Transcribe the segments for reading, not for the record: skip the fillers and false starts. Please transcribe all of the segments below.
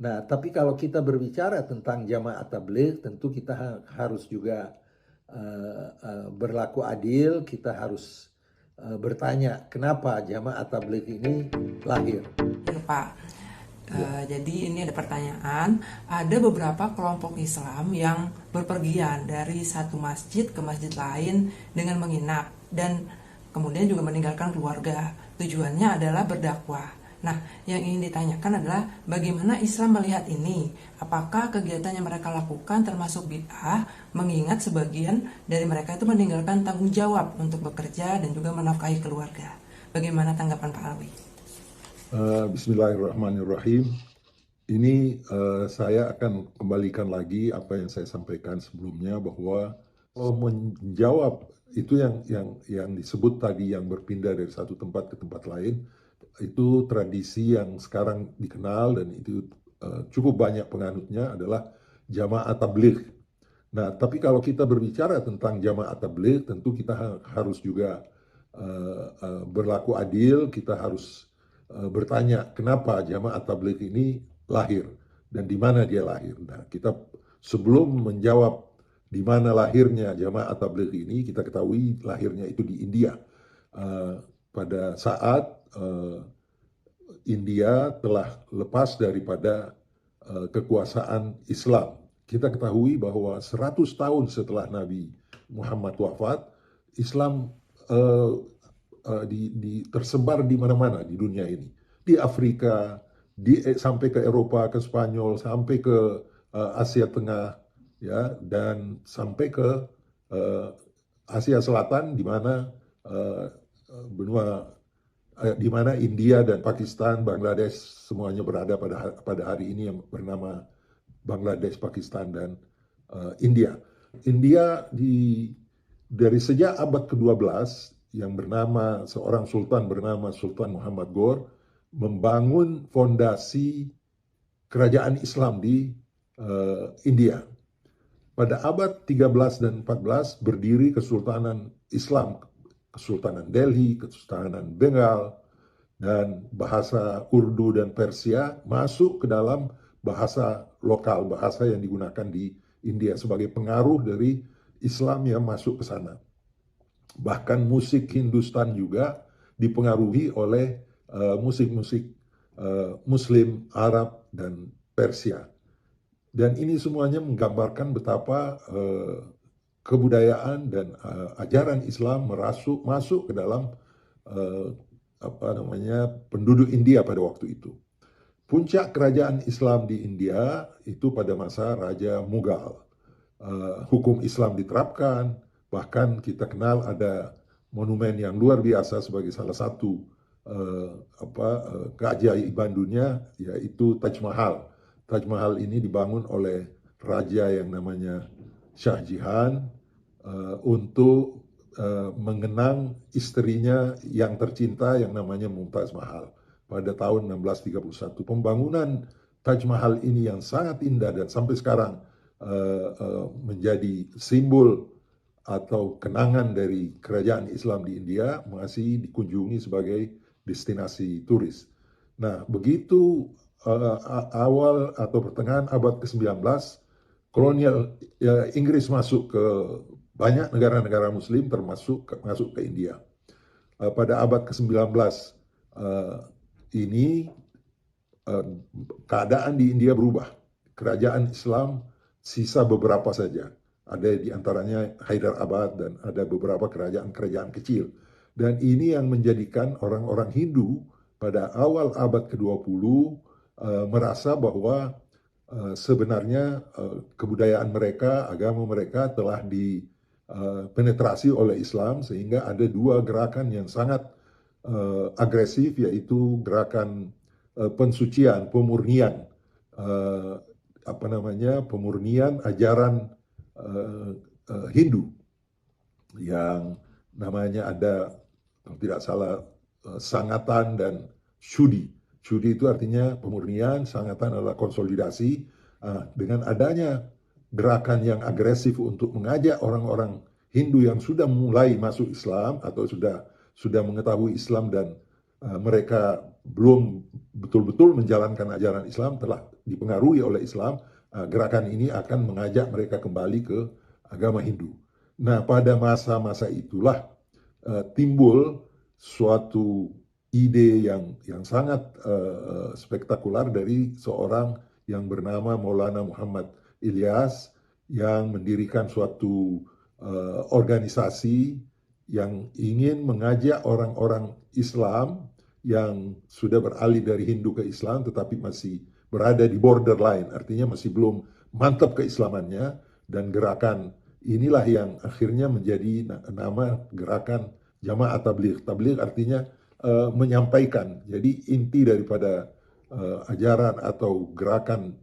Nah, tapi kalau kita berbicara tentang jamaah tabligh, tentu kita harus juga berlaku adil. Kita harus bertanya kenapa jamaah tabligh ini lahir. Ya, Pak. Ya. Jadi ini ada pertanyaan, ada beberapa kelompok Islam yang berpergian dari satu masjid ke masjid lain dengan menginap dan kemudian juga meninggalkan keluarga. Tujuannya adalah berdakwah. Nah, yang ingin ditanyakan adalah bagaimana Islam melihat ini? Apakah kegiatan yang mereka lakukan termasuk bid'ah, mengingat sebagian dari mereka itu meninggalkan tanggung jawab untuk bekerja dan juga menafkahi keluarga. Bagaimana tanggapan Pak Alwi? Bismillahirrahmanirrahim. Ini saya akan kembalikan lagi apa yang saya sampaikan sebelumnya, bahwa menjawab itu yang disebut tadi, yang berpindah dari satu tempat ke tempat lain, itu tradisi yang sekarang dikenal dan itu cukup banyak penganutnya adalah jamaah tabligh. Nah, tapi kalau kita berbicara tentang jamaah tabligh, tentu kita harus juga berlaku adil. Kita harus bertanya kenapa jamaah tabligh ini lahir dan di mana dia lahir. Nah, kita sebelum menjawab di mana lahirnya jamaah tabligh ini, kita ketahui lahirnya itu di India. Pada saat India telah lepas daripada kekuasaan Islam. Kita ketahui bahwa 100 tahun setelah Nabi Muhammad wafat, Islam tersebar di mana-mana di dunia ini. Di Afrika, sampai ke Eropa, ke Spanyol, sampai ke Asia Tengah, ya, dan sampai ke uh, Asia Selatan, di mana benua di mana India dan Pakistan, Bangladesh semuanya berada pada hari ini, yang bernama Bangladesh, Pakistan, dan India. India dari sejak abad ke-12 yang bernama seorang sultan bernama Sultan Muhammad Ghor membangun fondasi kerajaan Islam di India. Pada abad 13 dan 14 berdiri Kesultanan Islam, Kesultanan Delhi, Kesultanan Bengal, dan bahasa Urdu dan Persia masuk ke dalam bahasa lokal, bahasa yang digunakan di India sebagai pengaruh dari Islam yang masuk ke sana. Bahkan musik Hindustan juga dipengaruhi oleh musik-musik Muslim, Arab, dan Persia. Dan ini semuanya menggambarkan betapa kebudayaan dan ajaran Islam masuk ke dalam penduduk India pada waktu itu. Puncak kerajaan Islam di India itu pada masa Raja Mughal. Hukum Islam diterapkan, bahkan kita kenal ada monumen yang luar biasa sebagai salah satu keajaiban dunia, yaitu Taj Mahal. Taj Mahal ini dibangun oleh raja yang namanya Shah Jahan untuk mengenang istrinya yang tercinta yang namanya Mumtaz Mahal pada tahun 1631. Pembangunan Taj Mahal ini yang sangat indah dan sampai sekarang menjadi simbol atau kenangan dari kerajaan Islam di India, masih dikunjungi sebagai destinasi turis. Nah, begitu awal atau pertengahan abad ke-19, kolonial Inggris masuk ke banyak negara-negara Muslim, termasuk masuk ke India. Pada abad ke-19 ini keadaan di India berubah. Kerajaan Islam sisa beberapa saja. Ada di antaranya Hyderabad dan ada beberapa kerajaan-kerajaan kecil. Dan ini yang menjadikan orang-orang Hindu pada awal abad ke-20 merasa bahwa sebenarnya kebudayaan mereka, agama mereka telah dipenetrasi oleh Islam, sehingga ada dua gerakan yang sangat agresif, yaitu gerakan pensucian, pemurnian, pemurnian ajaran Hindu, yang namanya ada, kalau tidak salah, Sangatan dan Shudi. Shudi itu artinya pemurnian, Sangatan adalah konsolidasi. Dengan adanya gerakan yang agresif untuk mengajak orang-orang Hindu yang sudah mulai masuk Islam atau sudah mengetahui Islam dan mereka belum betul-betul menjalankan ajaran Islam, telah dipengaruhi oleh Islam, gerakan ini akan mengajak mereka kembali ke agama Hindu. Nah, pada masa-masa itulah timbul suatu ide yang sangat spektakuler dari seorang yang bernama Maulana Muhammad Ilyas, yang mendirikan suatu organisasi yang ingin mengajak orang-orang Islam yang sudah beralih dari Hindu ke Islam tetapi masih berada di borderline, artinya masih belum mantap keislamannya, dan gerakan inilah yang akhirnya menjadi nama gerakan Jamaah Tabligh. Tabligh artinya menyampaikan. Jadi inti daripada ajaran atau gerakan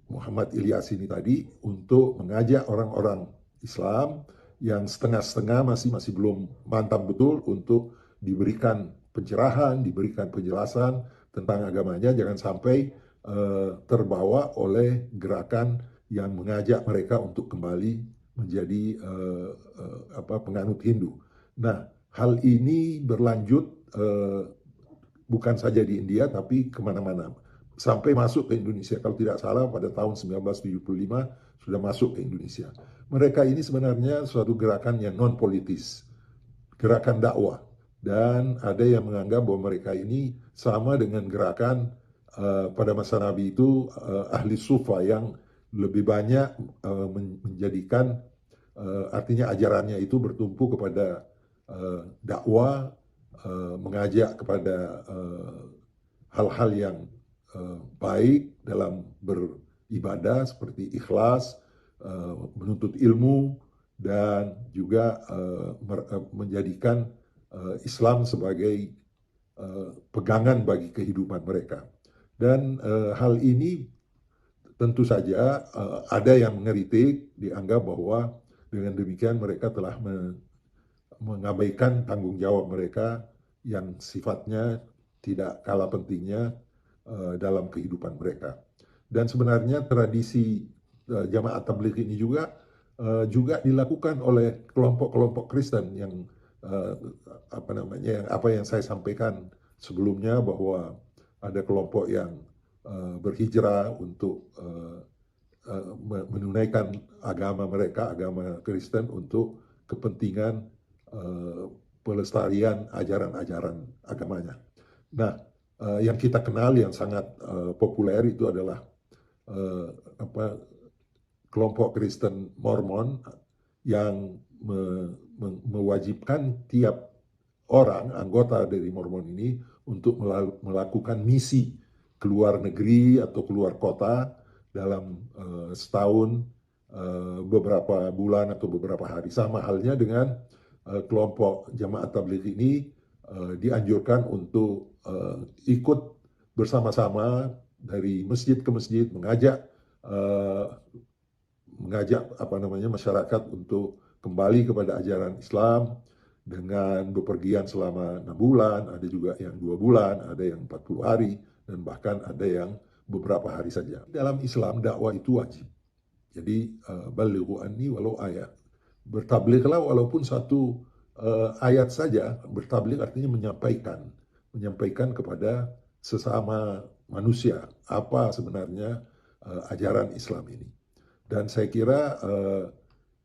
Muhammad Ilyas ini tadi untuk mengajak orang-orang Islam yang setengah-setengah masih belum mantap betul untuk diberikan pencerahan, diberikan penjelasan tentang agamanya, jangan sampai terbawa oleh gerakan yang mengajak mereka untuk kembali menjadi penganut Hindu. Nah, hal ini berlanjut bukan saja di India tapi kemana-mana, sampai masuk ke Indonesia. Kalau tidak salah pada tahun 1975 sudah masuk ke Indonesia. Mereka ini sebenarnya suatu gerakan yang non-politis, gerakan dakwah. Dan ada yang menganggap bahwa mereka ini sama dengan gerakan pada masa Nabi itu ahli sufa, yang lebih banyak menjadikan artinya ajarannya itu bertumpu kepada dakwah, mengajak kepada hal-hal yang baik dalam beribadah seperti ikhlas, menuntut ilmu, dan juga menjadikan Islam sebagai pegangan bagi kehidupan mereka. Dan hal ini tentu saja ada yang mengeritik, dianggap bahwa dengan demikian mereka telah mengabaikan tanggung jawab mereka yang sifatnya tidak kalah pentingnya dalam kehidupan mereka. Dan sebenarnya tradisi Jamaah Tabligh ini juga dilakukan oleh kelompok-kelompok Kristen yang apa yang saya sampaikan sebelumnya, bahwa ada kelompok yang berhijrah untuk menunaikan agama mereka, agama Kristen, untuk kepentingan pelestarian ajaran-ajaran agamanya. Nah, yang kita kenal yang sangat populer itu adalah kelompok Kristen Mormon yang mewajibkan tiap orang anggota dari Mormon ini untuk melakukan misi keluar negeri atau keluar kota dalam setahun, beberapa bulan atau beberapa hari. Sama halnya dengan kelompok Jamaah Tabligh ini dianjurkan untuk ikut bersama-sama dari masjid ke masjid, mengajak masyarakat untuk kembali kepada ajaran Islam dengan bepergian selama 6 bulan, ada juga yang 2 bulan, ada yang 40 hari, dan bahkan ada yang beberapa hari saja. Dalam Islam dakwah itu wajib. Jadi balighu anni walau ayat. Bertablighlah walaupun satu ayat saja. Bertabligh artinya menyampaikan kepada sesama manusia apa sebenarnya ajaran Islam ini. Dan saya kira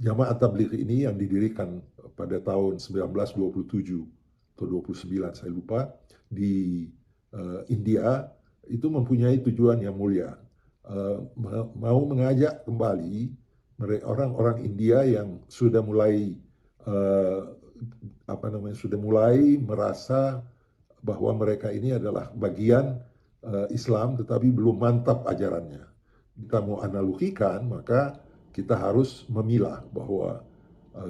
Jamaah Tabligh ini yang didirikan pada tahun 1927 atau 29, saya lupa, di India, itu mempunyai tujuan yang mulia. Mau mengajak kembali orang-orang India yang sudah mulai merasa bahwa mereka ini adalah bagian Islam tetapi belum mantap ajarannya. Kita mau analogikan, maka kita harus memilah bahwa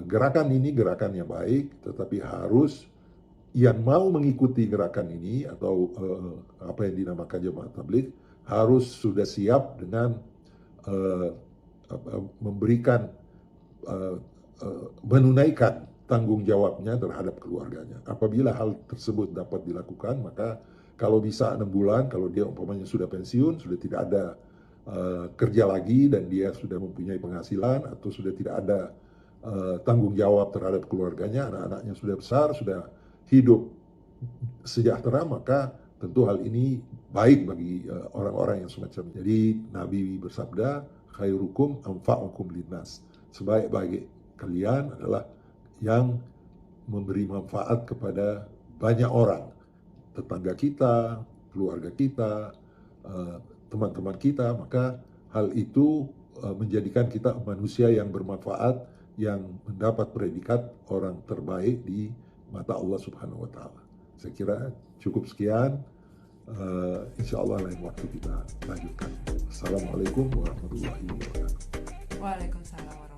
gerakan ini gerakan yang baik, tetapi harus yang mau mengikuti gerakan ini atau apa yang dinamakan Jamaah Tabligh harus sudah siap dengan menunaikan tanggung jawabnya terhadap keluarganya. Apabila hal tersebut dapat dilakukan, maka kalau bisa 6 bulan, kalau dia umpamanya sudah pensiun, sudah tidak ada kerja lagi, dan dia sudah mempunyai penghasilan atau sudah tidak ada tanggung jawab terhadap keluarganya, anak-anaknya sudah besar, sudah hidup sejahtera, maka tentu hal ini baik bagi orang-orang yang semacam ini. Jadi Nabi bersabda, khairukum anfa'ukum linnas. Sebaik-baik kalian adalah yang memberi manfaat kepada banyak orang, tetangga kita, keluarga kita, teman-teman kita. Maka hal itu menjadikan kita manusia yang bermanfaat, yang mendapat predikat orang terbaik di mata Allah Subhanahu wa Ta'ala. Saya kira cukup sekian. Insya Allah lain waktu kita lanjutkan. Assalamualaikum warahmatullahi wabarakatuh. Waalaikumsalam.